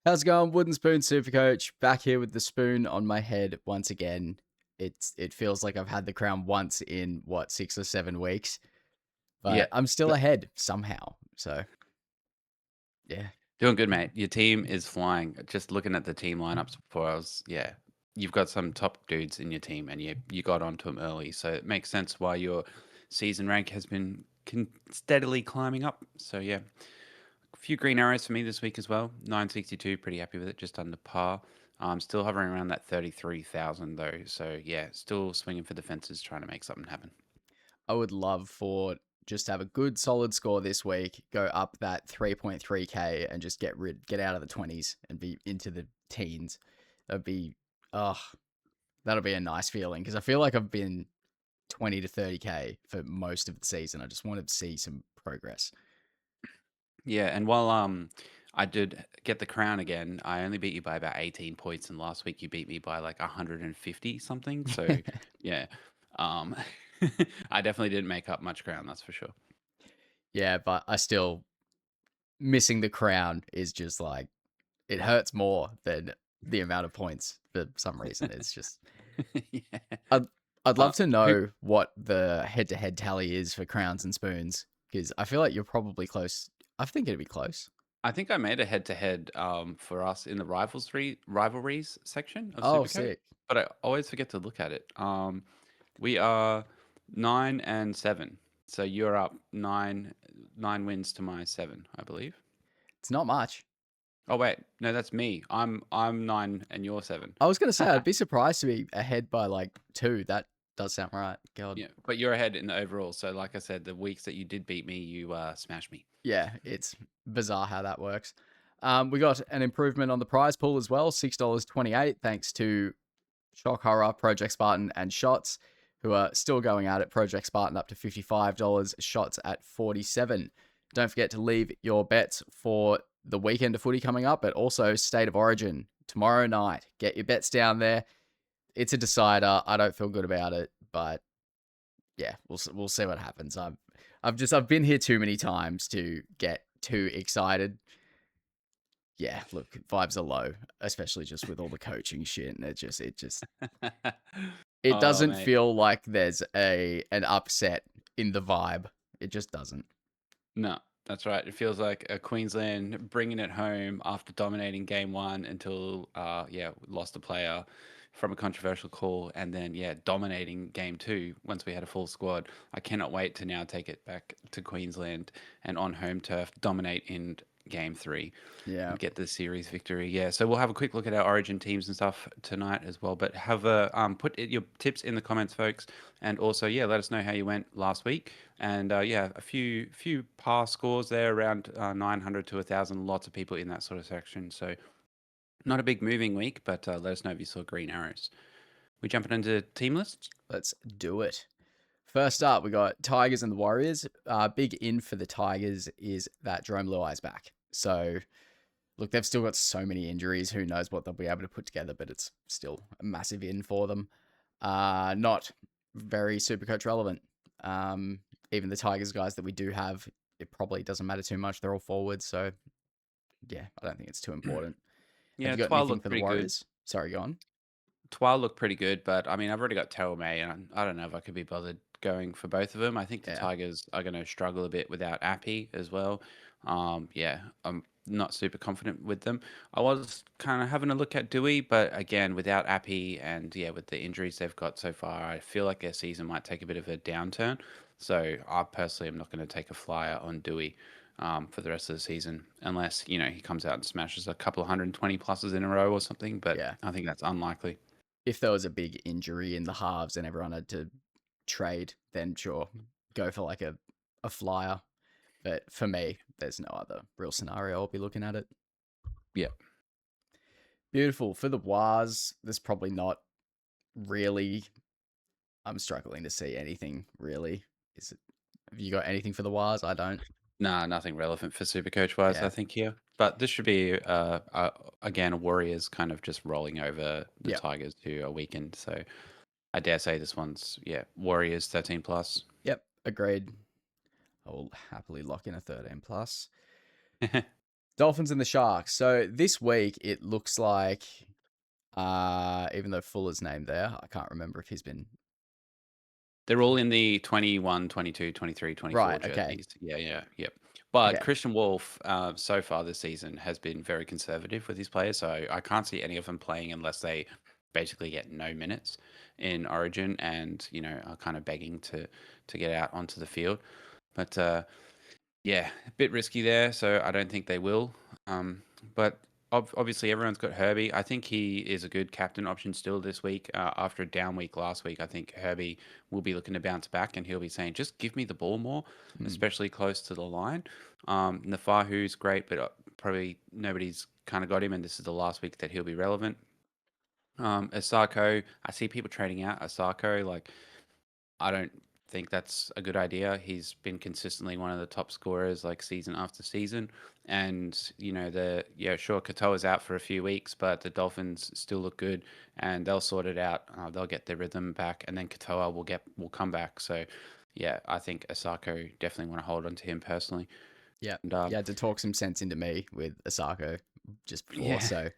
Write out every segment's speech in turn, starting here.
How's it going? Wooden Spoon SuperCoach back here with the spoon on my head once again. It feels like I've had the crown once in 6 or 7 weeks, Yeah, but I'm still but ahead somehow. So yeah, doing good, mate. Your team is flying. Just looking at the team lineups before you've got some top dudes in your team, and you got onto them early, so it makes sense why your season rank has been steadily climbing up. So yeah, a few green arrows for me this week as well. 962, pretty happy with it, just under par. I'm still hovering around that 33,000 though. So yeah, still swinging for the fences, trying to make something happen. I would love for just to have a good solid score this week, go up that 3.3k and just get out of the 20s and be into the teens. That'd be oh, that'll be a nice feeling because I feel like I've been 20 to 30k for most of the season. I just want to see some progress. Yeah, and while I did get the crown again, I only beat you by about 18 points, and last week you beat me by like 150 something. So yeah, um, I definitely didn't make up much ground, that's for sure. Yeah, but I still missing the crown is just like it hurts more than the amount of points for some reason. It's just Yeah. I'd I'd Uh, love to who? know what the head-to-head tally is for crowns and spoons because I feel like you're probably close. I think it'd be close. I think I made a head-to-head for us in the rivalries section of Oh, Supercoach, sick. but I always forget to look at it. We are 9 and 7, so you're up nine wins to my seven, I believe. It's not much. Oh wait, no, that's me. I'm nine and you're seven. I was gonna say I'd be surprised to be ahead by like 2. That does sound right. God. Yeah, but you're ahead in the overall. So like I said, the weeks that you did beat me, you smashed me. Yeah, it's bizarre how that works. We got an improvement on the prize pool as well, $6.28, thanks to Shock Horror, Project Spartan, and Shots, who are still going at it. Project Spartan up to $55, Shots at $47. Don't forget to leave your bets for the weekend of footy coming up, but also State of Origin tomorrow night. Get your bets down there. It's a decider. I don't feel good about it, but yeah, we'll see what happens. I've been here too many times to get too excited. Yeah, look, vibes are low, especially just with all the coaching shit, and it Oh doesn't mate, feel like there's an upset in the vibe. It just doesn't. no, that's right. It feels like a Queensland bringing it home after dominating game one until lost a player from a controversial call, and then yeah, dominating game two once we had a full squad. I cannot wait to now take it back to Queensland and on home turf dominate in game three Yeah. and get the series victory. Yeah, so we'll have a quick look at our Origin teams and stuff tonight as well. But have a your tips in the comments, folks, and also yeah, let us know how you went last week. And yeah, a few par scores there around 900 to 1,000. Lots of people in that sort of section. So not a big moving week, but let us know if you saw green arrows. We jumping into team lists? Let's do it. First up, we got Tigers and the Warriors. Big in for the Tigers is that Jerome Luai's back. So, look, they've still got so many injuries. Who knows what they'll be able to put together, but it's still a massive in for them. Not very super coach relevant. Even the Tigers guys that we do have, it probably doesn't matter too much. They're all forwards. So, yeah, I don't think it's too important. Have Yeah, you got Twal anything looked for the pretty good. Warriors? Sorry, go on. Twal looked pretty good, but I mean, I've already got Terrell May, and I don't know if I could be bothered going for both of them. I think the Yeah. Tigers are going to struggle a bit without Appy as well. Yeah, I'm not super confident with them. I was kind of having a look at Dewey, but again, without Appy and yeah, with the injuries they've got so far, I feel like their season might take a bit of a downturn. So I personally am not going to take a flyer on Dewey. For the rest of the season, unless he comes out and smashes a couple of 120 pluses in a row or something, but Yeah. I think that's unlikely. If there was a big injury in the halves and everyone had to trade, then sure, go for like a flyer. But for me, there's no other real scenario I'll be looking at it. Yeah. Beautiful. For the Wars, there's probably not really. I'm struggling to see anything really. Is it? Have you got anything for the Wars? I don't. Nah, nothing relevant for Supercoach wise, I Yeah. think here. But this should be again Warriors kind of just rolling over the Yep. Tigers who are weakened. So I dare say this one's Warriors 13 plus. Yep. Agreed. I will happily lock in a 13 plus. Dolphins and the Sharks. So this week it looks like, even though Fuller's named there, I can't remember if he's been They're all in the 21, 22, 23, 24 right. Okay. jerseys. Yeah, yeah, yep. But Okay. Christian Wolf, so far this season, has been very conservative with his players. So I can't see any of them playing unless they basically get no minutes in Origin and, are kind of begging to get out onto the field. But yeah, a bit risky there, so I don't think they will. But obviously, everyone's got Herbie. I think he is a good captain option still this week. After a down week last week, I think Herbie will be looking to bounce back, and he'll be saying, "Just give me the ball more, Mm, especially close to the line." Nafahu's great, but probably nobody's kind of got him, and this is the last week that he'll be relevant. Asako, I see people trading out Asako. Like, I don't think that's a good idea. He's been consistently one of the top scorers like season after season. And, sure, Katoa's out for a few weeks, but the Dolphins still look good and they'll sort it out. They'll get their rhythm back and then Katoa will come back. So, yeah, I think Asako definitely want to hold on to him personally. yeah. And You had to talk some sense into me with Asako just before, yeah. so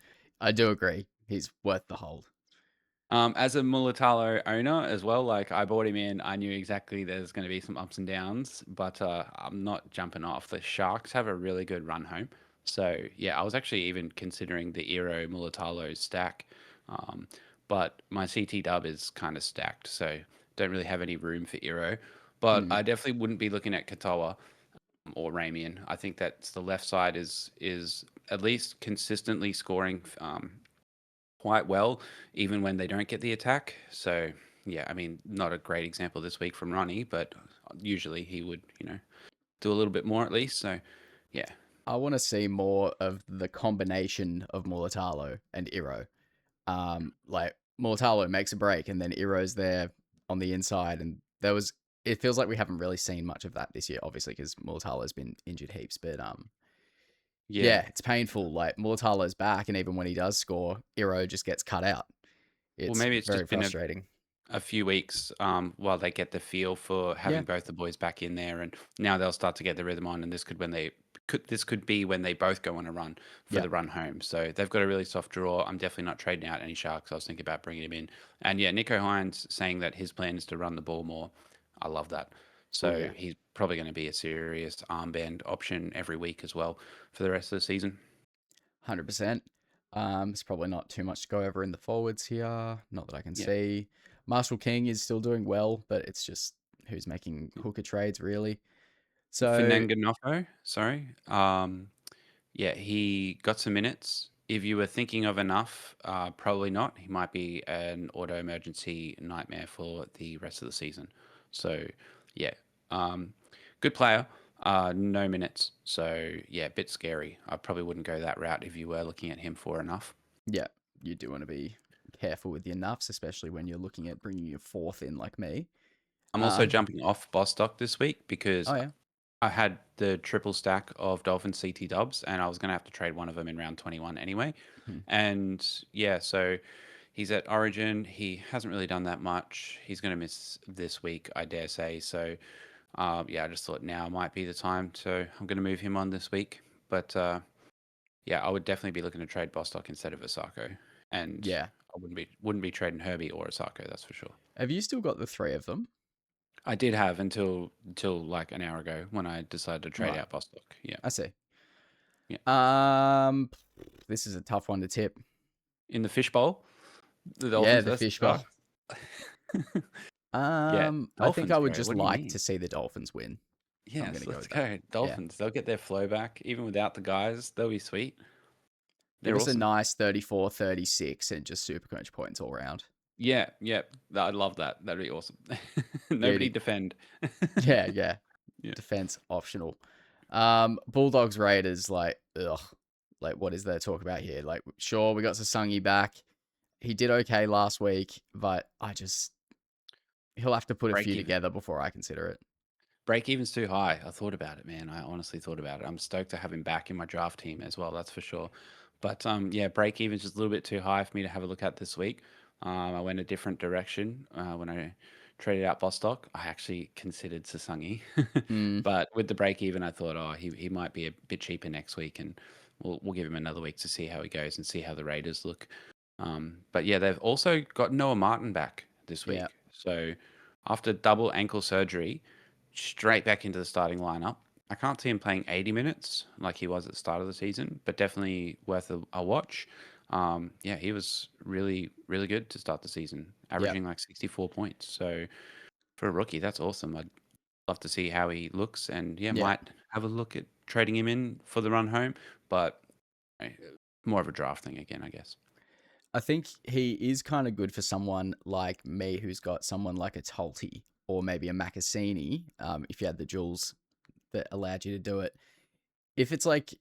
I do agree. He's worth the hold. As a Mulatalo owner as well, like I bought him in, I knew exactly there's going to be some ups and downs, but I'm not jumping off. The Sharks have a really good run home. So, yeah, I was actually even considering the Eero Mulatalo stack, um, but my CT dub is kind of stacked, so don't really have any room for Eero. But Mm, I definitely wouldn't be looking at Katoa or Ramian. I think that the left side is at least consistently scoring quite well, even when they don't get the attack. So, yeah, I mean, not a great example this week from Ronnie, but usually he would, do a little bit more at least. So, yeah, I want to see more of the combination of Mulatalo and Iro. Like Mulatalo makes a break, and then Iro's there on the inside, and there was. It feels like we haven't really seen much of that this year, obviously, because Mulatalo's been injured heaps. But yeah. yeah, it's painful. Like Mulatalo's back, and even when he does score, Iro just gets cut out. Well, It's maybe it's very just been frustrating. a few weeks while they get the feel for Yeah, having both the boys back in there, and now they'll start to get the rhythm on. And this could be when they both go on a run for yeah, the run home. So they've got a really soft draw. I'm definitely not trading out any Sharks. I was thinking about bringing him in, and yeah, Nico Hines saying that his plan is to run the ball more. I love that. oh So yeah, he's probably going to be a serious armband option every week as well for the rest of the season. 100%. It's probably not too much to go over in the forwards here. Not that I can Yeah. see. Marshall King is still doing well, but it's just who's making hooker trades really. So Fananganofo, sorry. Yeah, he got some minutes. If you were thinking of enough, probably not. He might be an auto emergency nightmare for the rest of the season. So, yeah, um, good player. No minutes. So, yeah, a bit scary. I probably wouldn't go that route if you were looking at him for enough. yeah, you do want to be careful with your nuffs, especially when you're looking at bringing your fourth in like me. I'm also Um, jumping off Bostock this week because oh yeah, I had the triple stack of Dolphin CT dubs, and I was going to have to trade one of them in round 21 anyway. hmm, And yeah, so he's at Origin. He hasn't really done that much. He's going to miss this week, I dare say. So yeah, I just thought now might be the time. So I'm going to move him on this week. But yeah, I would definitely be looking to trade Bostock instead of Osako, and yeah. I wouldn't be trading Herbie or Osako. That's for sure. Have you still got the three of them? I did have until like an hour ago when I decided to trade Right, out Bostock. Yeah, I see. yeah. Um, this is a tough one to tip. In the fishbowl, the Yeah, Dolphins the versus fishbowl. Sharks. Yeah, I think I Dolphins, would bro. just What do you like mean? to see the Dolphins win. I'm Yes, gonna go let's with that. go. Yeah. Dolphins. They'll get their flow back even without the guys. They'll be sweet. Give They're us a awesome. nice 34-36 and just super coach points all round. Yeah, yeah. I'd love that. That'd be awesome. Nobody Beauty. defend. Yeah, yeah. Yeah. Defense optional. Bulldogs Raiders, like, ugh. Like, what is there to talk about here? Like, sure, we got Sasungi back. He did okay last week, but he'll have to put a Break few even. together before I consider it. Break even's too high. I thought about it, man. I honestly thought about it. I'm stoked to have him back in my draft team as well. That's for sure. But yeah, break even's just a little bit too high for me to have a look at this week. I went a different direction when I traded out Bostock. I actually considered Sasangi, Mm, but with the break even, I thought, oh, he might be a bit cheaper next week, and we'll give him another week to see how he goes and see how the Raiders look. But yeah, they've also got Noah Martin back this Yeah. week. So after double ankle surgery, straight back into the starting lineup. I can't see him playing 80 minutes like he was at the start of the season, but definitely worth a watch. Yeah, he was really, really good to start the season, Yeah. averaging like 64 points. So for a rookie, that's awesome. I'd love to see how he looks, and yeah, Yeah. might have a look at trading him in for the run home, but eh, more of a draft thing again, I guess. I think he is kind of good for someone like me who's got someone like a Tulty or maybe a Macassini, if you had the jewels that allowed you to do it. If it's like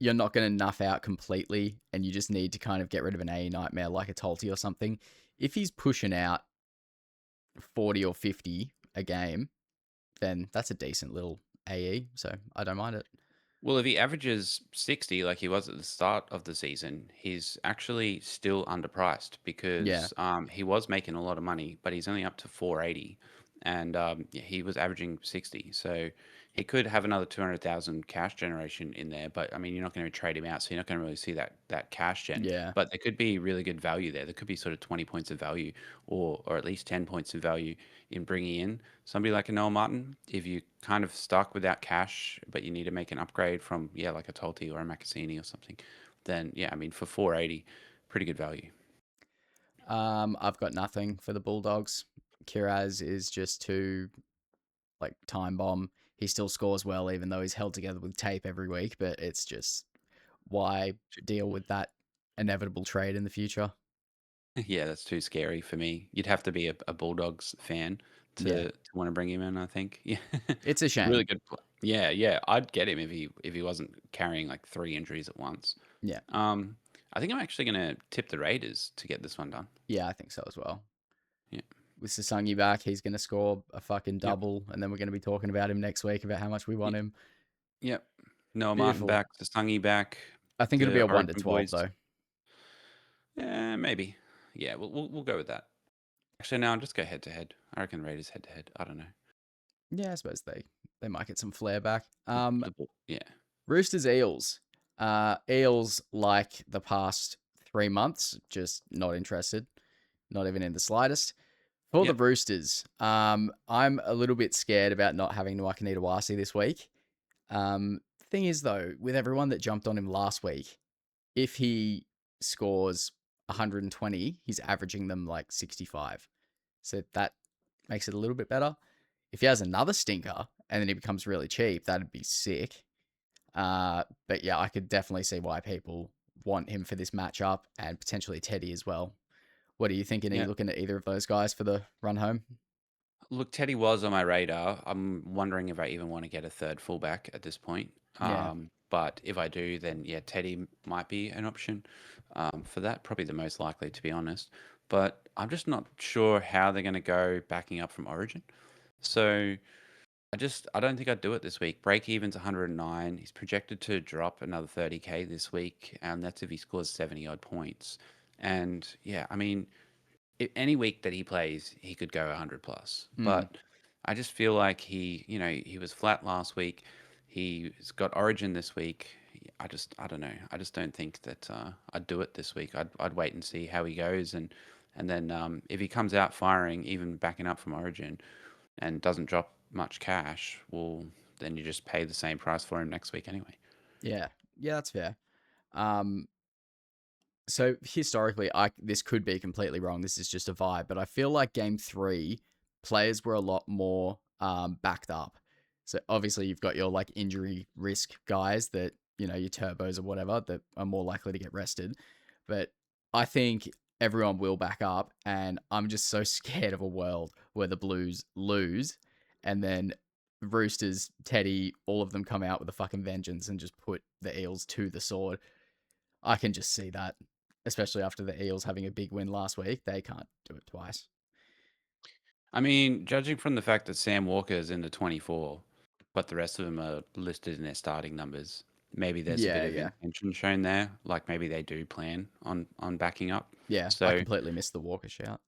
you're not going to nuff out completely and you just need to kind of get rid of an A nightmare like a Tulty or something, if he's pushing out 40 or 50 a game, then that's a decent little AE. So I don't mind it. Well, if he averages 60 like he was at the start of the season, he's actually still underpriced Yeah. because he was making a lot of money, but he's only up to 480 and yeah, he was averaging 60. So he could have another 200,000 cash generation in there, but I mean, you're not going to trade him out, so you're not going to really see that cash gen. Yeah. But there could be really good value there. There could be sort of 20 points of value or at least 10 points of value in bringing in somebody like a Noel Martin. If you kind of stuck without cash, but you need to make an upgrade from, yeah, like a Tolti or a Macassini or something, then yeah, I mean, for 480, pretty good value. I've got nothing for the Bulldogs. Kiraz is just too like time bomb. He still scores well, even though he's held together with tape every week. But it's just why deal with that inevitable trade in the future? Yeah, that's too scary for me. You'd have to be a Bulldogs fan Yeah, to want to bring him in, I think. Yeah. it's a Really shame. good. Yeah, yeah. I'd get him if he wasn't carrying like three injuries at once. Yeah, Um, I think I'm actually gonna tip the Raiders to get this one done. yeah, I think so as well. Yeah. With Sasangi back, he's going to score a fucking Yep. double, and then we're going to be talking about him next week about how much we want him. Yep. Noah Martin Beautiful. back, Sasangi back, I think it'll be the a 1 to 12 Origin boys. though. Yeah, maybe. Yeah, we'll go with that. Actually, no, just go head to head. I reckon Raiders head to head. I don't know. Yeah, I suppose they might get some flair back. Yeah. Roosters Eels. Eels like the past 3 months, just not interested, not even in the slightest. For the Yep. Roosters, I'm a little bit scared about not having Nwaka Wasi this week. Thing is though, with everyone that jumped on him last week, if he scores 120, he's averaging them like 65. So that makes it a little bit better. If he has another stinker and then he becomes really cheap, that'd be sick. But yeah, I could definitely see why people want him for this matchup and potentially Teddy as well. What are you thinking? Are you Yeah. looking at either of those guys for the run home? Look, Teddy was on my radar. I'm wondering if I even want to get a third fullback at this point. Yeah, But if I do, then yeah, Teddy might be an option for that. Probably the most likely, to be honest. But I'm just not sure how they're going to go backing up from Origin. So I don't think I'd do it this week. Break even's 109. He's projected to drop another 30K this week, and that's if he scores 70 odd points. And yeah, I mean, any week that he plays, he could go 100 plus. mm, But I just feel like he was flat last week. He's got Origin this week. I don't know. I just don't think that I'd do it this week. I'd wait and see how he goes, and then if he comes out firing, even backing up from Origin, and doesn't drop much cash, well, then you just pay the same price for him next week anyway. yeah, yeah, that's fair. Um, so historically, I this could be completely wrong. This is just a vibe, but I feel like game three, players were a lot more backed up. So obviously, you've got your like injury risk guys that your turbos or whatever that are more likely to get rested. But I think everyone will back up, and I'm just so scared of a world where the Blues lose, and then Roosters, Teddy, all of them come out with a fucking vengeance and just put the Eels to the sword. I can just see that, especially after the Eels having a big win last week. They can't do it twice. I mean, judging from the fact that Sam Walker is in the 24, but the rest of them are listed in their starting numbers, maybe there's a bit Yeah, of yeah, intention shown there. Like maybe they do plan on backing up. yeah. I So completely missed the Walker shout.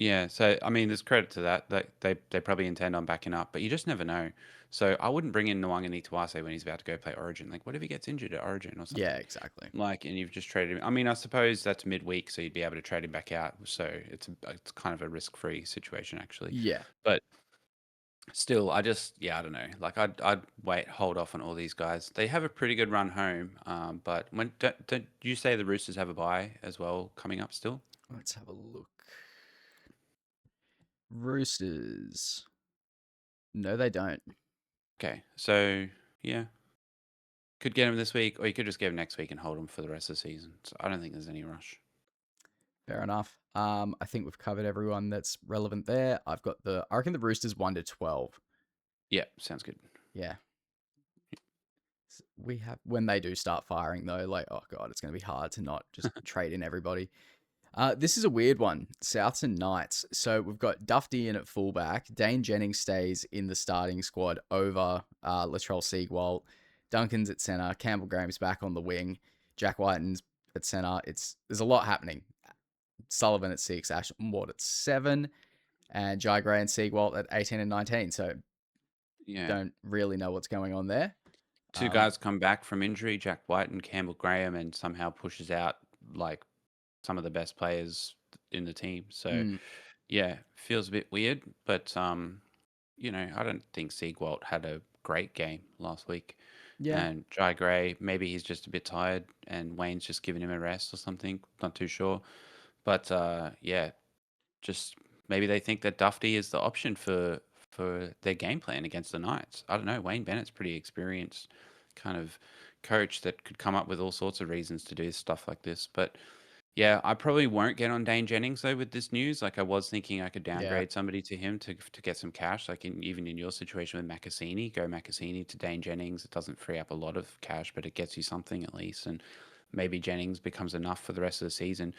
Yeah, so I mean, there's credit to that. They probably intend on backing up, but you just never know. So I wouldn't bring in Nwanga Tuase when he's about to go play Origin. Like, what if he gets injured at Origin or Yeah, something? exactly. Like, and you've just traded him. I mean, I suppose that's midweek, so you'd be able to trade him back out. So it's kind of a risk-free situation actually. Yeah. But still, I don't know. Like, I'd wait, hold off on all these guys. They have a pretty good run home. But when don't you say the Roosters have a bye as well coming up still? Let's have a look. Roosters. No, they don't. Okay, so yeah. Could get him this week, or you could just get him next week and hold him for the rest of the season. So I don't think there's any rush. Fair enough. I think we've covered everyone that's relevant there. I reckon the Roosters 1 to 12. Yeah, sounds good. Yeah. We have, when they do start firing though, like, oh God, it's going to be hard to not just trade in everybody. This is a weird one. Souths and Knights. So we've got Dufty in at fullback. Dane Jennings stays in the starting squad over Latrell Seagwalt. Duncan's at centre. Campbell Graham's back on the wing. Jack Whiten's at centre. There's a lot happening. Sullivan at 6. Ash Ward at 7. And Jai Gray and Seagwalt at 18 and 19. So Yeah. don't really know what's going on there. Two guys come back from injury, Jack White and Campbell Graham, and somehow pushes out like some of the best players in the team. So mm, yeah, feels a bit weird, but I don't think Siegwalt had a great game last week. yeah. And Jai Gray, maybe he's just a bit tired and Wayne's just giving him a rest or something. Not too sure. But yeah, just maybe they think that Dufty is the option for their game plan against the Knights. I don't know. Wayne Bennett's pretty experienced kind of coach that could come up with all sorts of reasons to do stuff like this. But yeah, I probably won't get on Dane Jennings though with this news. Like I was thinking I could Yeah. downgrade somebody to him to get some cash. Like even in your situation with Macassini, go Macassini to Dane Jennings. It doesn't free up a lot of cash, but it gets you something at least. And maybe Jennings becomes enough for the rest of the season.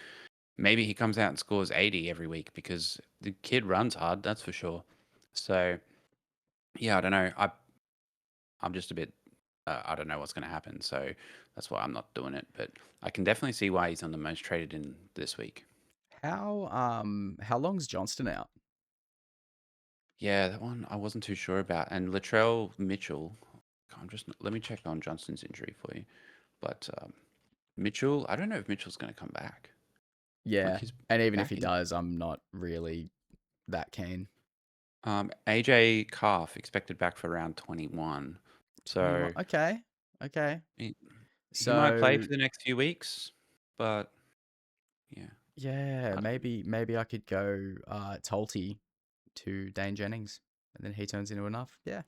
Maybe he comes out and scores 80 every week because the kid runs hard, that's for sure. So yeah, I don't know. I'm just a bit I don't know what's going to happen, so that's why I'm not doing it. But I can definitely see why he's on the most traded in this week. How long's Johnston out? Yeah, that one I wasn't too sure about. And Latrell Mitchell, let me check on Johnston's injury for you. But Mitchell, I don't know if Mitchell's going to come back. Like Yeah. he's And even if back he in. does, I'm not really that keen. AJ Calf expected back for round 21. 21. So Okay. Okay. he might play So for the next few weeks, but yeah, yeah, I don't, maybe I could go Tolty to Dane Jennings and then he turns into enough. Yeah.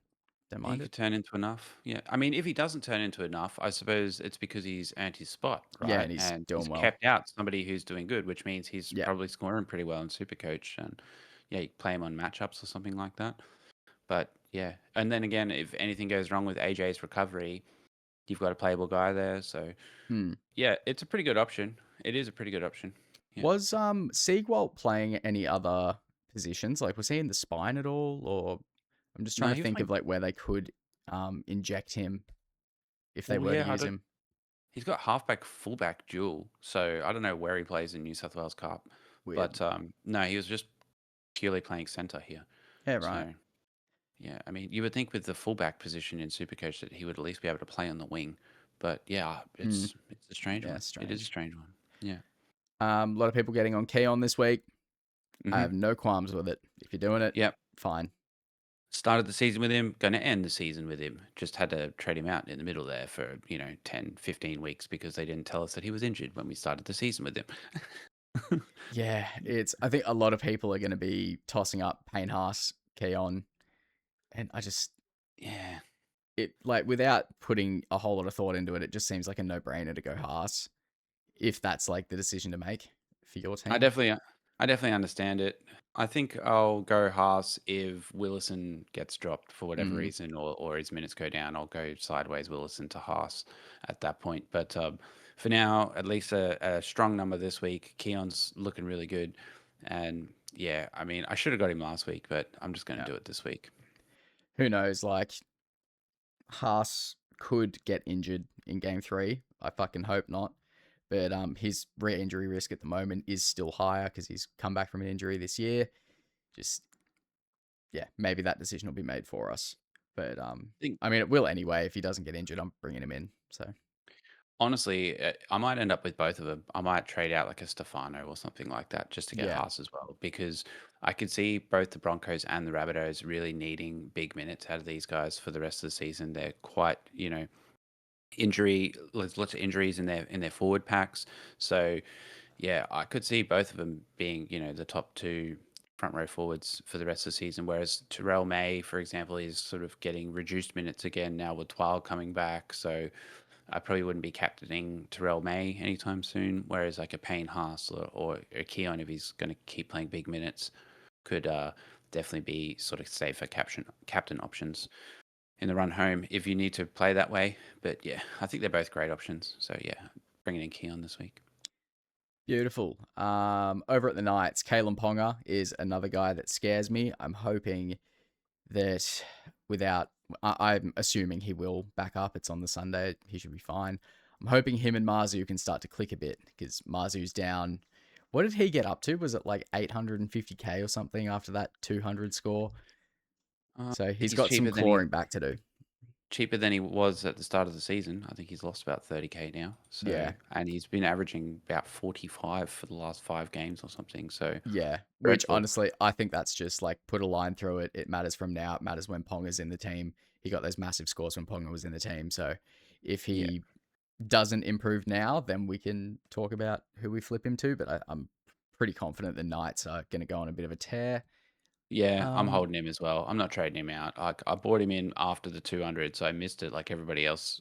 Don't he mind it. could turn into enough. Yeah, I mean, if he doesn't turn into enough, I suppose it's because he's earned his spot, Yeah, right? and he's And he's doing well. kept out somebody who's doing good, which means he's Yeah. probably scoring pretty well in Supercoach. And yeah, you play him on matchups or something like that. But yeah, and then again, if anything goes wrong with AJ's recovery, you've got a playable guy there. So Hmm. yeah, it's a pretty good option. It is a pretty good option. Yeah. Was Siegwalt playing any other positions? Like was he in the spine at all? Or I'm just trying No, to he was think playing. of like where they could inject him if they Well, were to yeah, I use don't. him. He's got halfback, fullback dual, so I don't know where he plays in New South Wales Cup, Weird. but no, he was just purely playing centre here. Yeah, right. So yeah, I mean, you would think with the fullback position in Supercoach that he would at least be able to play on the wing, but yeah, Hmm. it's a strange Yeah, one. It is a strange. strange one. Yeah. A lot of people getting on Keon this week. I Mm-hmm. have no qualms with it. If you're doing it, Yep. fine. Started the season with him, going to end the season with him. Just had to trade him out in the middle there for 10, 15 weeks because they didn't tell us that he was injured when we started the season with him. Yeah, I think a lot of people are going to be tossing up Payne Haas, Keon, and Yeah. it like without putting a whole lot of thought into it, it just seems like a no brainer to go Haas if that's like the decision to make for your I team. definitely, I definitely understand it. I think I'll go Haas if Willison gets dropped for whatever Mm, reason, or his minutes go down. I'll go sideways Willison to Haas at that point. But for now, at least a strong number this week. Keon's looking really good, and yeah, I mean, I should have got him last week, but I'm just going to yeah. do it this week. Who knows? Like Haas could get injured in game 3. I fucking hope not. but his re-injury risk at the moment is still higher because he's come back from an injury this year. Just yeah, maybe that decision will be made for us. But think I mean, it will anyway. If he doesn't get injured, I'm bringing him in. So honestly, I might end up with both of them. I might trade out like a Stefano or something like that just to get yeah, Haas as well, because I could see both the Broncos and the Rabbitohs really needing big minutes out of these guys for the rest of the season. They're quite, lots of injuries in their forward packs. So yeah, I could see both of them being, the top two front row forwards for the rest of the season. Whereas Terrell May, for example, is sort of getting reduced minutes again now with Twile coming back. So I probably wouldn't be captaining Terrell May anytime soon. Whereas like a Payne Haas or a Keon, if he's going to keep playing big minutes, could definitely be sort of safer captain options in the run home if you need to play that way. But yeah, I think they're both great options. So yeah, bringing in Keon this week. beautiful. Over at the Knights, Kalen Ponga is another guy that scares me. I'm hoping that without, I'm assuming he will back up. It's on the Sunday. He should be fine. I'm hoping him and Marzu can start to click a bit because Marzu's down. What did he get up to? Was it like 850k or something after that 200 score? So he's He's got some clawing back to do. cheaper than he was at the start of the season. I think he's lost about 30k now. So Yeah. and he's been averaging about 45 for the last 5 games or something. So Yeah. Which dreadful. honestly, I think that's just like put a line through it. It matters from now. It matters when Ponga's in the team. He got those massive scores when Ponga was in the team. So if Yeah. he doesn't improve now, then we can talk about who we flip him to. But I'm pretty confident the Knights are going to go on a bit of a tear. Yeah, I'm Um, holding him as well. I'm not trading him out. I bought him in after the 200, so I missed it like everybody else.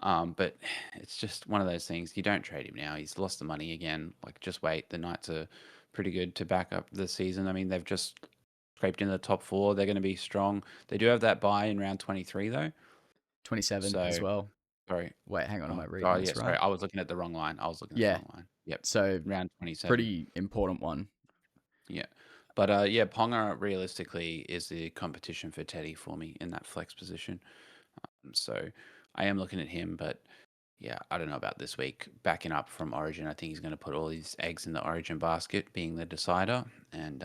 But it's just one of those things. You don't trade him now. He's lost the money again. Like, just wait. The Knights are pretty good to back up the season. I mean, they've just scraped into the top four. They're going to be strong. They do have that bye in round 23, though. 27 as So, well. sorry. Wait, hang on. Am Oh, I reading oh, this yeah, sorry. right? I was looking at the wrong line. I was looking at the Yeah. wrong line. Yep. So Round 27. pretty important one. Yeah. But yeah, Ponga realistically is the competition for Teddy for me in that flex position. So I am looking at him, but yeah, I don't know about this week. Backing up from Origin, I think he's going to put all his eggs in the Origin basket, being the decider. And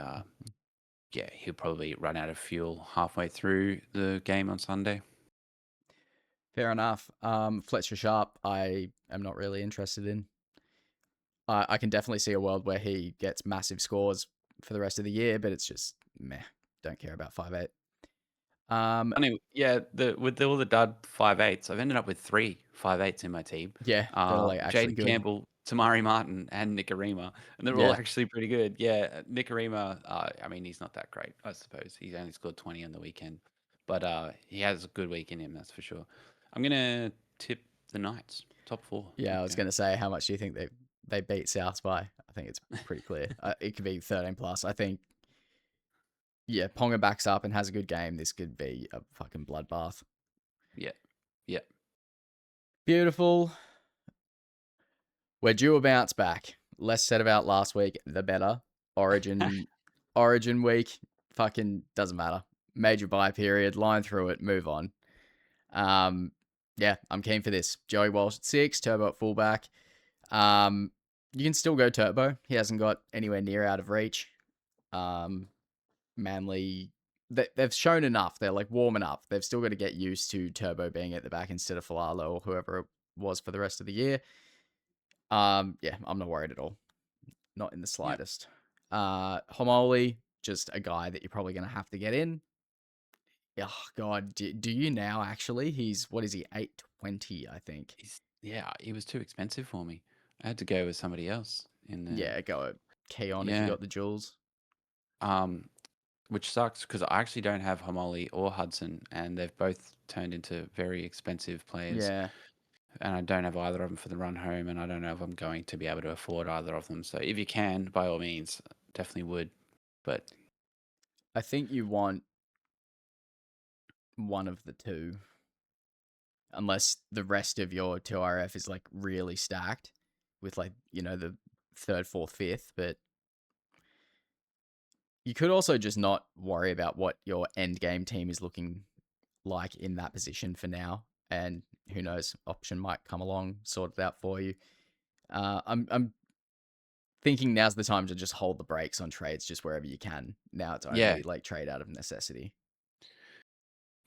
yeah, he'll probably run out of fuel halfway through the game on Sunday. Fair enough. Fletcher Sharp, I am not really interested in. I can definitely see a world where he gets massive scores for the rest of the year, but it's just meh. Don't care about 5'8". Funny, yeah, all the dud 5'8s, I've ended up with 3 5'8s in my team. Yeah, that are like actually Jaden good. Campbell, Tamari Martin, and Nicarima, and they're all Yeah, actually pretty good. Yeah, Nicarima, I mean, he's not that great, I suppose. He's only scored 20 on the weekend, but he has a good week in him, that's for sure. I'm gonna tip the Knights top four. yeah. I was Okay. gonna say, how much do you think they beat South by? I think it's pretty clear. It could be 13 plus. I think. Yeah, Ponga backs up and has a good game. This could be a fucking bloodbath. Yeah, yeah. Beautiful. We're due a bounce back. Less said about last week, the better. Origin week, fucking doesn't matter. Major buy period, line through it, move on. Um, yeah, I'm keen for this. Joey Walsh at 6, Turbo at fullback. You can still go Turbo. He hasn't got anywhere near out of reach. Manly, they've shown enough. They're like warm enough. They've still got to get used to Turbo being at the back instead of Falalo or whoever it was for the rest of the year. Yeah, I'm not worried at all. Not in the Yep. slightest. Homoli, just a guy that you're probably going to have to get in. Oh, God. Do you now, actually? What is he, 820, I think. He was too expensive for me. I had to go with somebody else in there. Yeah, go at Keon if you Yeah. got the jewels. Um, which sucks because I actually don't have Homoli or Hudson, and they've both turned into very expensive players. Yeah. And I don't have either of them for the run home, and I don't know if I'm going to be able to afford either of them. So if you can, by all means, definitely would. But I think you want one of the two, unless the rest of your 2RF is like really stacked with like, the third, fourth, fifth. But you could also just not worry about what your end game team is looking like in that position for now. And who knows, option might come along, sort it out for you. I'm thinking now's the time to just hold the brakes on trades just wherever you can. Now it's Yeah, only like trade out of necessity.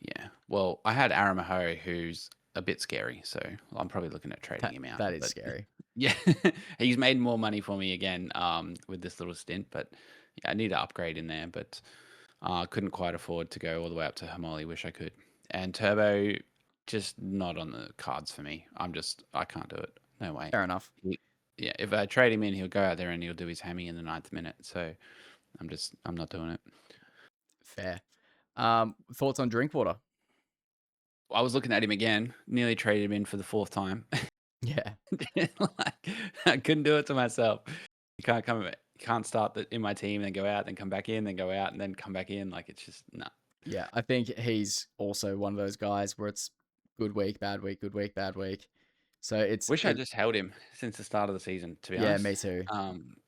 yeah. Well, I had Aramaho, who's a bit scary, so I'm probably looking at trading That him out. that is But scary. yeah, he's made more money for me again with this little stint. But yeah, I need to upgrade in there, but couldn't quite afford to go all the way up to Hamoli. Wish I could. And Turbo, just not on the cards for me. I can't do it. No way. Fair enough. Yeah, if I trade him in, he'll go out there and he'll do his hammy in the 9th minute. So I'm not doing it. Fair. Thoughts on Drinkwater? I was looking at him again, nearly traded him in for the 4th time. Yeah. Like, I couldn't do it to myself. You can't start in my team, then go out, then come back in, then go out, and then come back in. Like it's just no. Yeah. I think he's also one of those guys where it's good week, bad week, good week, bad week. So Wish I just held him since the start of the season. To be yeah, honest, me too.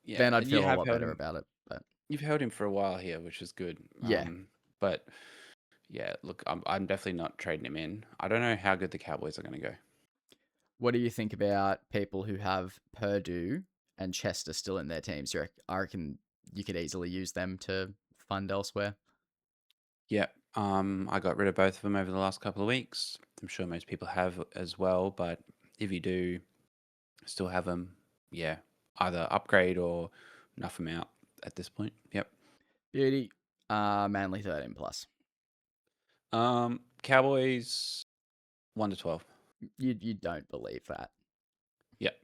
yeah, Then I'd you feel a have lot held better him. about it. But You've held him for a while here, which is good. yeah. But yeah, look, I'm definitely not trading him in. I don't know how good the Cowboys are going to go. What do you think about people who have Purdue and Chester still in their teams? I reckon you could easily use them to fund elsewhere. Yeah, I got rid of both of them over the last couple of weeks. I'm sure most people have as well, but if you do still have them, yeah, either upgrade or nuff them out at this point. Yep. Beauty. Manly 13 plus. Cowboys 1 to 12. You don't believe that. Yep.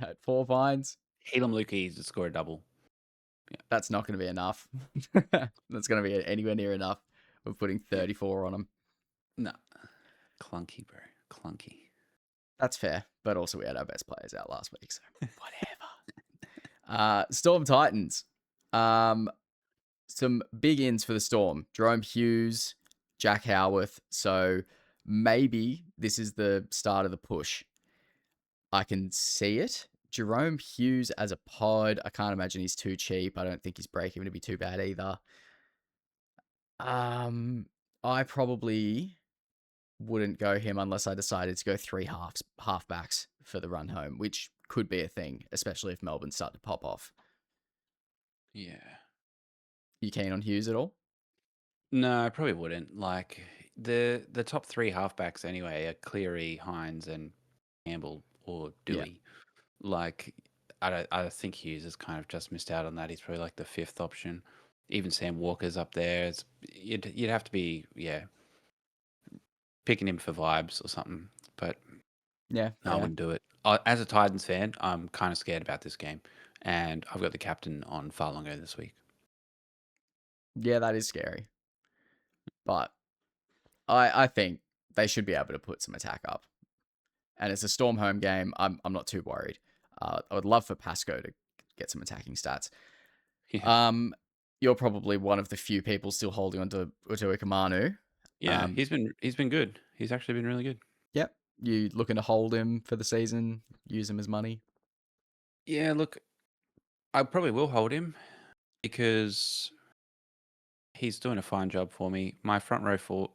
At 4 fines, Helam Lukey to score a double. that's not going to be enough. That's going to be anywhere near enough. We're putting Yeah. 34 on them. No. Clunky, bro. Clunky. That's fair, but also we had our best players out last week, so whatever. Storm Titans. Some big ins for the Storm. Jerome Hughes, Jack Howarth. So maybe this is the start of the push. I can see it. Jerome Hughes as a pod. I can't imagine he's too cheap. I don't think his break even to be too bad either. I probably wouldn't go him unless I decided to go three halfbacks for the run home, which could be a thing, especially if Melbourne start to pop off. Yeah. You keen on Hughes at all? No, I probably wouldn't. Like the top 3 halfbacks anyway are Cleary, Hines, and Campbell or Yeah. Dewey. Like I think Hughes has kind of just missed out on that. He's probably like the 5th option. Even Sam Walker's up there. You'd have to be picking him for vibes or something. But Yeah. no, I wouldn't do it. As a Titans fan, I'm kind of scared about this game, and I've got the captain on Farlongo this week. Yeah, that is scary. But I think they should be able to put some attack up. And it's a Storm home game. I'm not too worried. I would love for Pasco to get some attacking stats. Yeah, You're probably one of the few people still holding on to Utuikamanu. yeah, he's been good. He's actually been really good. Yep. You looking to hold him for the season, use him as money? Yeah, look, I probably will hold him because he's doing a fine job for me. My front row for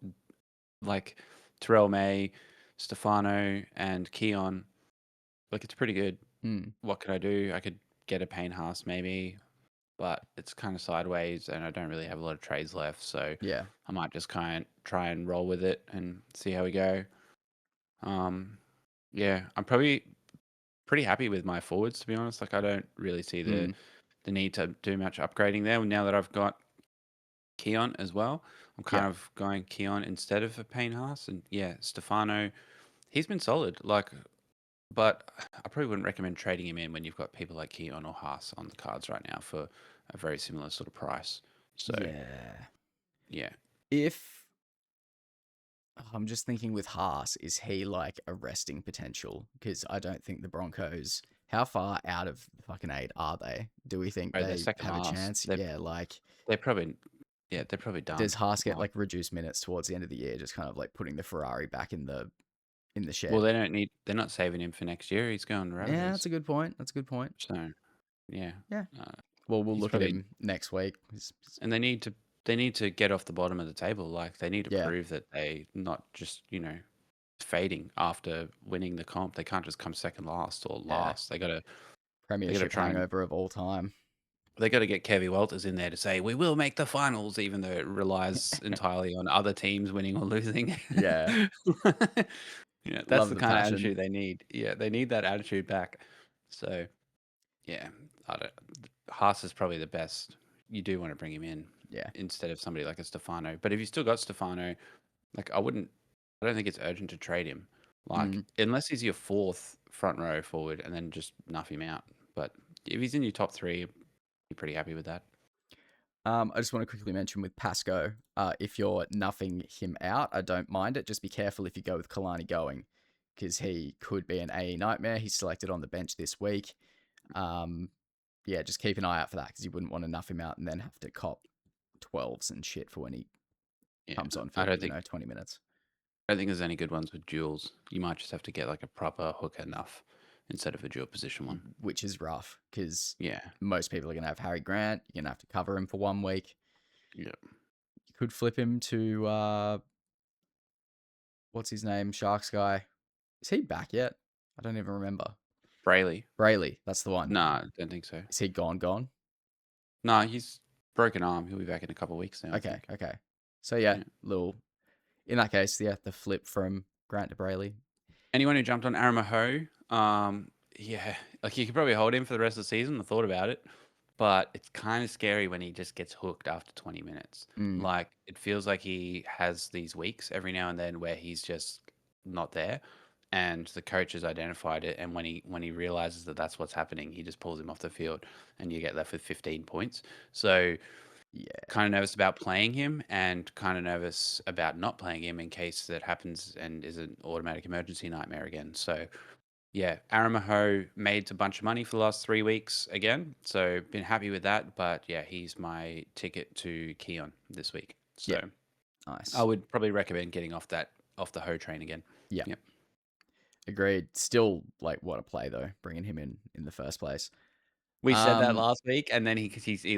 like Terrell May, Stefano, and Keon, like it's pretty good. Hmm. What could I do? I could get a Payne Haas maybe, but it's kind of sideways, and I don't really have a lot of trades left, so Yeah. I might just kind of try and roll with it and see how we go. Yeah, I'm probably pretty happy with my forwards, to be honest. Like I don't really see Hmm. the need to do much upgrading there. Now that I've got Keon as well, I'm kind Yeah. of going Keon instead of a Payne Haas, and yeah, Stefano, he's been solid. Like, but I probably wouldn't recommend trading him in when you've got people like Keon or Haas on the cards right now for a very similar sort of price. So Yeah. yeah, If I'm just thinking with Haas, is he like a resting potential? Because I don't think the Broncos. How far out of the fucking 8 are they? Do we think oh, they're they second have a last. chance? Yeah, like They're probably they're probably does done. Haas get Like, like reduced minutes towards the end of the year, just kind of like putting the Ferrari back in the well, shed? they don't need. They're not saving him for next year. He's going Yeah, that's Rabbitohs. a good point. That's a good point. So yeah, Yeah. uh, Well, we'll he's look at probably him next week. and they need to get off the bottom of the table. Like they need to Yeah. prove that they not just fading after winning the comp. They can't just come second last or Yeah. last. They gotta Premiership try and hangover of all time. they got to get Kevy Walters in there to say we will make the finals, even though it relies entirely on other teams winning or losing. Yeah. Yeah, that's Love the the kind of passion. attitude they need. Yeah, they need that attitude back. So yeah, I don't. Haas is probably the best. You do want to bring him in Yeah. instead of somebody like a Stefano. But if you still got Stefano, like I wouldn't. I don't think it's urgent to trade him. Like Mm. unless he's your fourth front row forward, and then just nuff him out. But if he's in your top three, you're pretty happy with that. I just want to quickly mention with Pasco, if you're nuffing him out, I don't mind it. Just be careful if you go with Kalani going, because he could be an AE nightmare. He's selected on the bench this week. Yeah, just keep an eye out for that, because you wouldn't want to nuff him out and then have to cop 12s and shit for when he Yeah, comes on I for, don't think 20 minutes. I don't think there's any good ones with duels. You might just have to get like a proper hooker enough instead of a dual position one. Which is rough, because Yeah, most people are going to have Harry Grant. You're going to have to cover him for 1 week. yeah. You could flip him to, what's his name? Sharks guy. Is he back yet? I don't even remember. Brayley? Brayley, that's the one. Nah, don't think so. Is he gone? Nah, he's broken arm. He'll be back in a couple of weeks now. I Okay, think. okay. So yeah, Yeah. little. In that case, yeah, the flip from Grant to Brayley. Anyone who jumped on Aramaho, yeah, like you could probably hold him for the rest of the season. I thought about it, but it's kind of scary when he just gets hooked after 20 minutes. Mm, Like it feels like he has these weeks every now and then where he's just not there, and the coach has identified it. And when he realizes that that's what's happening, he just pulls him off the field, and you get left with 15 points. So yeah, kind of nervous about playing him and kind of nervous about not playing him in case that happens and is an automatic emergency nightmare again. So yeah, Aramaho made a bunch of money for the last 3 weeks again. So been happy with that. But yeah, he's my ticket to Keon this week. yeah, So I nice. would probably recommend getting off the Ho train again. Yeah, Yep. agreed. Still, like, what a play though, bringing him in the first place. We said that Um, last week, and then he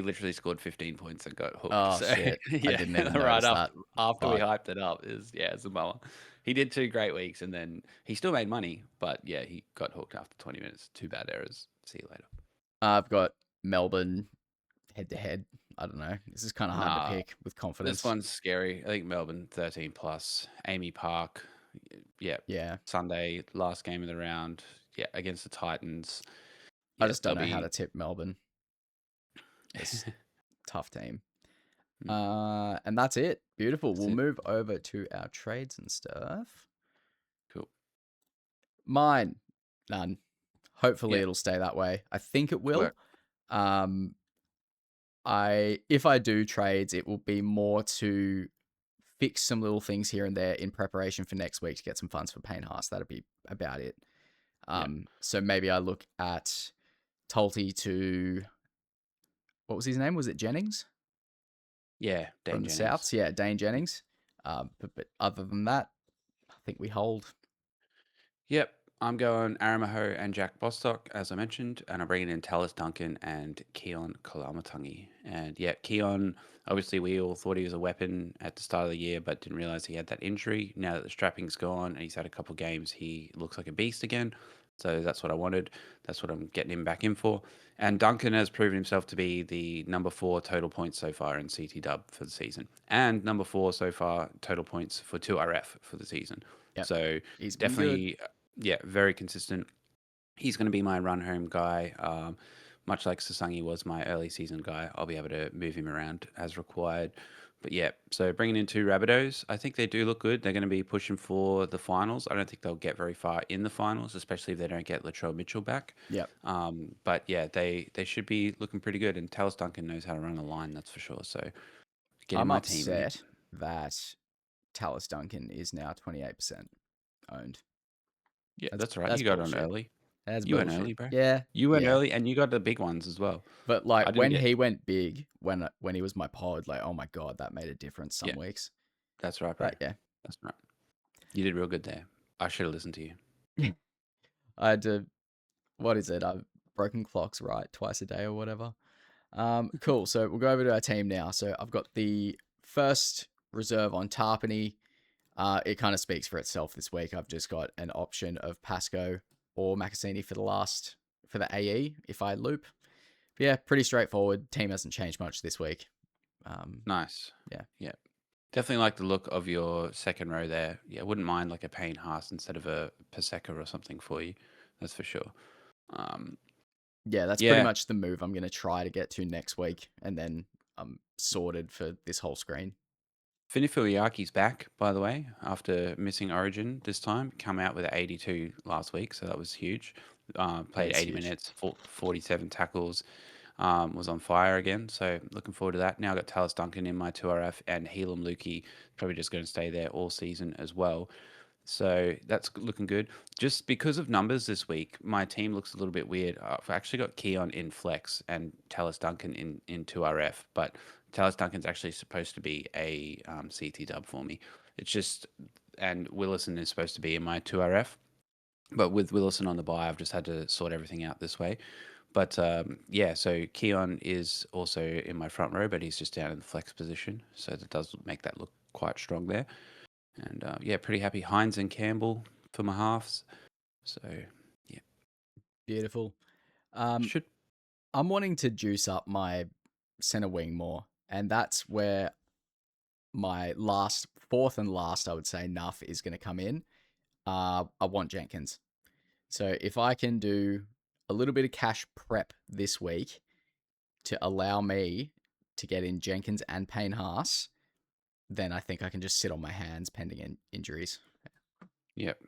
literally scored 15 points and got hooked. oh So shit, I yeah, didn't even right notice that. after we Fuck. hyped it up it's a bummer. He did 2 great weeks, and then he still made money, but yeah, he got hooked after 20 minutes. 2 bad errors. See you later. I've got Melbourne head to head. I don't know. This is kind of hard to Nah, pick with this confidence. one's scary. I think Melbourne 13 plus. Amy Park, yeah, Yeah, Sunday last game of the round. Yeah, against the Titans. I Yeah, just don't they'll know how be. to tip Melbourne. It's tough team. Mm, And that's it. Beautiful. that's We'll it. move over to our trades and stuff. Cool. Mine, none. Hopefully Yeah, it'll stay that way. I think it will. work. Um, if I do trades, it will be more to fix some little things here and there in preparation for next week to get some funds for Payne Haas. That'll be about it. Yeah, So maybe I look at Tulty to, what was his name? Was it Jennings yeah, from Dane the Jennings. Souths? Yeah, Dane Jennings. But other than that, I think we hold. Yep, I'm going Aramaho and Jack Bostock, as I mentioned, and I'm bringing in Tallis Duncan and Keon Kalamatangi. And yeah, Keon, obviously, we all thought he was a weapon at the start of the year, but didn't realize he had that injury. Now that the strapping's gone and he's had a couple games, he looks like a beast again. So that's what I wanted. That's what I'm getting him back in for. And Duncan has proven himself to be the number 4 total points so far in CT Dub for the season, and number 4 so far total points for 2RF for the season. Yep. So He's been good. definitely, yeah, very consistent. He's going to be my run home guy. Much like Sasangi was my early season guy, I'll be able to move him around as required. But yeah, so bringing in 2 Rabbitohs, I think they do look good. They're going to be pushing for the finals. I don't think they'll get very far in the finals, especially if they don't get Latrell Mitchell back. Yep. But yeah, they should be looking pretty good. And Talis Duncan knows how to run a line, that's for sure. So get in I'm my team. upset that Tallis Duncan is now 28% owned. Yeah, That's that's right. that's You got on bullshit. early. That's You went bullshit. early, bro. Yeah, You went yeah. early, and you got the big ones as well. But like I didn't when get. he went big, when he was my pod, like, oh my god, that made a difference Yeah, some weeks. that's right, bro. But yeah, That's right. You did real good there. I should have listened to you. I had to. What is it? I've broken clocks right twice a day or whatever. Cool. So we'll go over to our team now. So I've got the first reserve on Tarpany. It kind of speaks for itself this week. I've just got an option of Pasco or Macasini for the AE if I loop. But yeah, pretty straightforward. Team hasn't changed much this week. Nice. Yeah. Yeah. Definitely like the look of your second row there. Yeah, wouldn't mind like a Payne Haas instead of a Paseka or something for you. That's for sure. Um, Yeah, that's pretty yeah, much the move I'm going to try to get to next week. And then I'm sorted for this whole screen. Finifuliaki's back, by the way, after missing Origin this time. Come out with 82 last week, so that was huge. That Played is 80 huge. minutes, 47 tackles, was on fire again. So looking forward to that. Now I've got Talis Duncan in my 2RF and Helam Lukey probably just going to stay there all season as well. So that's looking good. Just because of numbers this week, my team looks a little bit weird. I've actually got Keon in flex and Talis Duncan in 2RF, but Talis Duncan's actually supposed to be a CT dub for me. It's just, and Willison is supposed to be in my 2RF, but with Willison on the buy, I've just had to sort everything out this way. But yeah, so Keon is also in my front row, but he's just down in the flex position. So that does make that look quite strong there. And yeah, pretty happy. Hines and Campbell for my halves. So yeah, Beautiful. should I'm wanting to juice up my center wing more. And that's where my fourth and last, I would say, Nuff is going to come in. I want Jenkins. So if I can do a little bit of cash prep this week to allow me to get in Jenkins and Payne Haas, then I think I can just sit on my hands pending injuries. yep.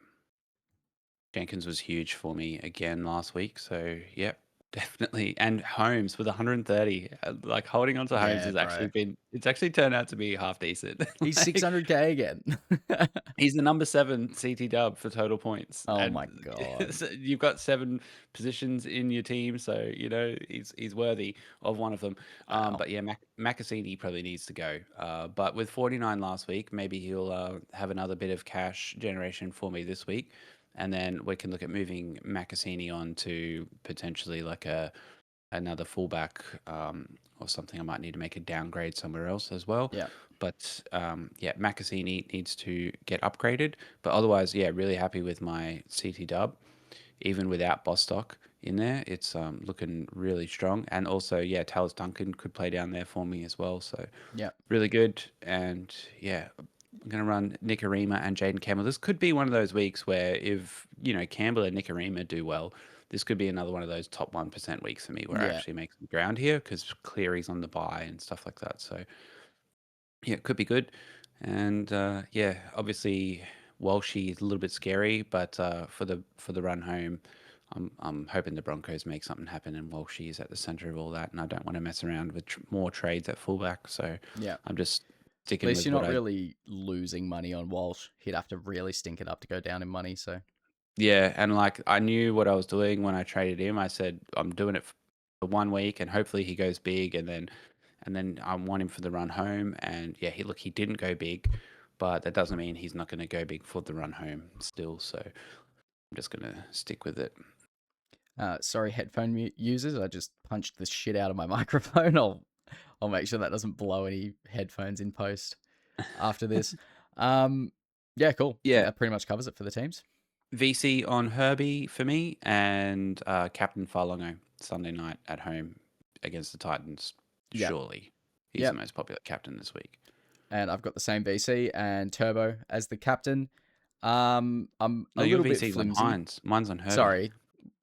Jenkins was huge for me again last week. So yep, definitely. And Holmes with 130, like holding on to Holmes Yeah, has bro. actually been. It's actually turned out to be half decent. He's Like 600k again. he's the number 7 CT dub for total points, Oh and my god. so you've got 7 positions in your team, so you know he's worthy of one of them. Wow. But yeah, Macassini probably needs to go. But with 49 last week, maybe he'll have another bit of cash generation for me this week, and then we can look at moving Macassini on to potentially like another fullback or something. I might need to make a downgrade somewhere else as well. Yeah. But yeah, Macassini needs to get upgraded. But otherwise, yeah, really happy with my CT dub. Even without Bostock in there, it's looking really strong. And also, yeah, Talis Duncan could play down there for me as well. So Yeah. really good. And yeah, I'm going to run Nicarima and Jaden Campbell. This could be one of those weeks where if, you know, Campbell and Nicarima do well, this could be another one of those top 1% weeks for me where I Yeah. actually make some ground here because Cleary's on the buy and stuff like that. So yeah, it could be good. And yeah, obviously Walshy is a little bit scary, but for the run home, I'm hoping the Broncos make something happen, and Walshy is at the center of all that. And I don't want to mess around with more trades at fullback, so Yeah. I'm just At sticking least with you're what not I. really losing money on Walsh. He'd have to really stink it up to go down in money. So Yeah, and like I knew what I was doing when I traded him. I said I'm doing it for 1 week, and hopefully he goes big, and then I want him for the run home. And yeah, he didn't go big, but that doesn't mean he's not going to go big for the run home still. So I'm just going to stick with it. sorry, headphone users. I just punched the shit out of my microphone. I'll make sure that doesn't blow any headphones in post after this. Um, yeah, cool. I think Yeah, that pretty much covers it for the teams. VC on Herbie for me, and Captain Farlongo Sunday night at home against the Titans. Yep. Surely he's the Yep. most popular captain this week. And I've got the same VC and Turbo as the captain. I'm No, a your little bit VC's on flimsy. Hines. Mine's on Herbie. Sorry,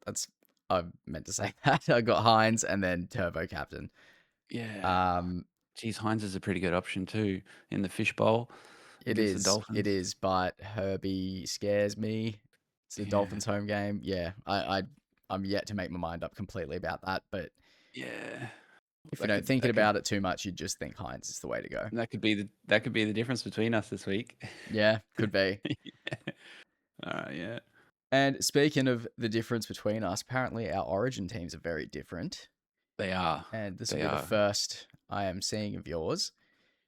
that's I meant to say that. I got Hines and then Turbo captain. Yeah. Um, Geez, Hines is a pretty good option too in the fishbowl it against the it Dolphins. is, but Herbie scares me. It's the Yeah. Dolphins home game. Yeah, I'm yet to make my mind up completely about that. But Yeah. if you That don't could think that could about it too much, you just think Hines is the way to go. that could be the difference between us this week. Yeah, could be. Yeah. All right, yeah. And speaking of the difference between us, apparently our origin teams are very different. They are. And this will They be the are. first I am seeing of yours.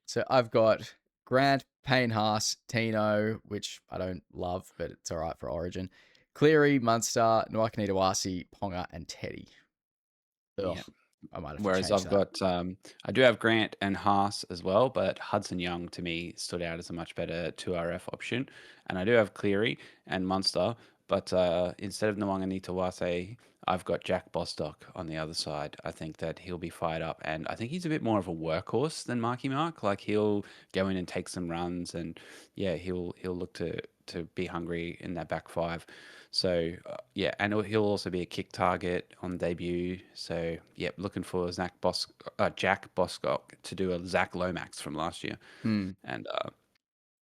So I've got Grant, Payne Haas, Tino, which I don't love, but it's all right for Origin. Cleary, Munster, Nwakanitawasi, Ponga, and Teddy. Ugh. Yeah. I might have to Whereas change I've that. got, I do have Grant and Haas as well, but Hudson Young to me stood out as a much better 2RF option. And I do have Cleary and Munster, but instead of Nwanga Tawase, I've got Jack Bostock on the other side. I think that he'll be fired up, and I think he's a bit more of a workhorse than Marky Mark. Like he'll go in and take some runs, and yeah, he'll look to be hungry in that back five. So yeah, and he'll also be a kick target on debut. So yeah, looking for Jack Bostock to do a Zach Lomax from last year, Hmm. and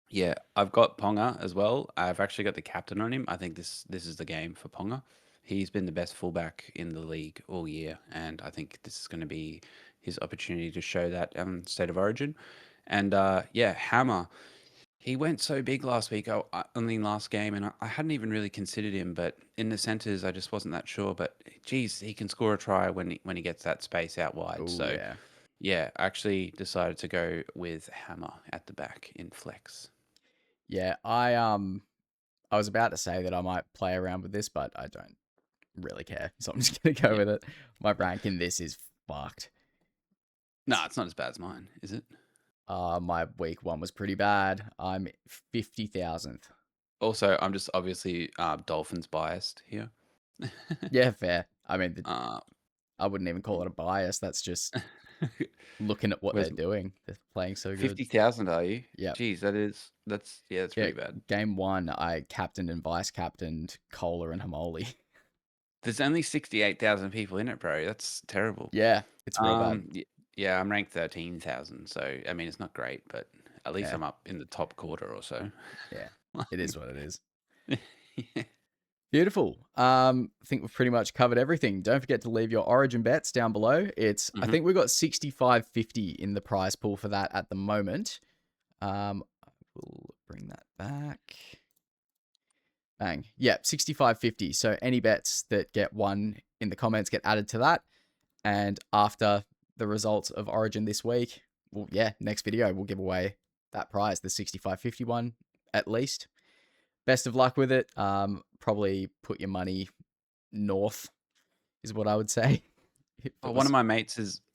yeah, I've got Ponga as well. I've actually got the captain on him. I think this is the game for Ponga. He's been the best fullback in the league all year, and I think this is going to be his opportunity to show that state of origin. And yeah, Hammer. He went so big last week, only last game, and I hadn't even really considered him. But in the centres, I just wasn't that sure. But geez, he can score a try when he gets that space out wide. Oh So yeah. yeah, I actually decided to go with Hammer at the back in flex. Yeah, I was about to say that I might play around with this, but I don't really care. So I'm just gonna go Yeah, with it. My rank in this is fucked. no, it's not as bad as mine, is it? My week one was pretty bad. I'm 50,000th. Also, I'm just obviously Dolphins biased here. Yeah, fair. I mean, uh, I wouldn't even call it a bias. That's just looking at what where's they're doing. They're playing so good. 50,000? Are you? Yep. Geez, that's yeah, that's Yeah. pretty bad. Game one, I captained and vice captained Kohler and Hamoli. There's only 68,000 people in it, bro. That's terrible. Yeah, it's real bad. Yeah, I'm ranked 13,000, so I mean it's not great, but at least Yeah, I'm up in the top quarter or so. yeah. It is what it is. Yeah. Beautiful. I think we've pretty much covered everything. Don't forget to leave your origin bets down below. I Mhm. think we've got 65.50 in the prize pool for that at the moment. I will bring that back. Bang. Yeah, 65.50. So any bets that get won in the comments get added to that. And after the results of Origin this week, well, yeah, next video we'll give away that prize, the 65.51 at least. Best of luck with it. Probably put your money north is what I would say. If Oh, it was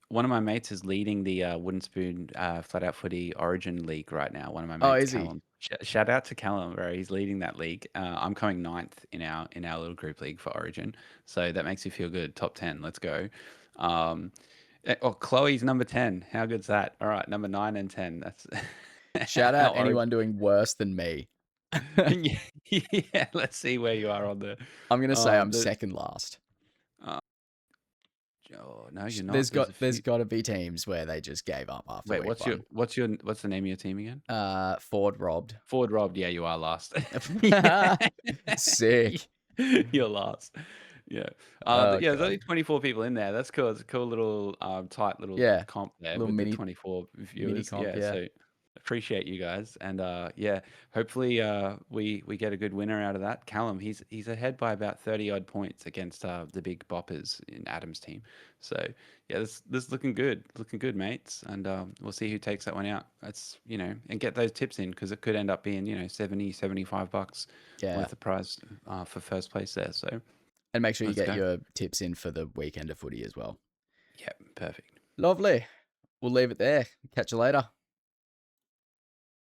one of my mates is leading the Wooden Spoon Flat Out Footy Origin League right now. One of my oh, mates, is he? Callum. Shout out to Callum, bro. He's leading that league. I'm coming ninth in our little group league for Origin, so that makes you feel good. Top 10, let's go. Um, oh, Chloe's number 10. How good's that? All right, number 9 and 10. That's Shout out our anyone Origin. doing worse than me. Yeah, yeah. Let's see where you are on I'm gonna say I'm the. second last. Uh, oh no, you're There's not. There's got a there's few. got to be teams where they just gave up after Wait, week one. what's the name of your team again? Ford robbed. Ford robbed. Yeah, you are last. Yeah, Sick. you're last. Yeah. Oh Yeah. There's god. only 24 people in there. That's cool. It's a cool little tight little Yeah. comp there Little with the mini 24 mini viewers. comp. Yeah. Yeah. So appreciate you guys, and yeah, hopefully we get a good winner out of that. Callum, he's ahead by about 30 odd points against the big boppers in Adam's team. So yeah, this is looking good, mates, and we'll see who takes that one out. That's and get those tips in because it could end up being 70-75 bucks Yeah. worth of prize for first place there. So And make sure you let's get go. your tips in for the weekend of footy as well. Yeah, perfect. Lovely. We'll leave it there. Catch you later.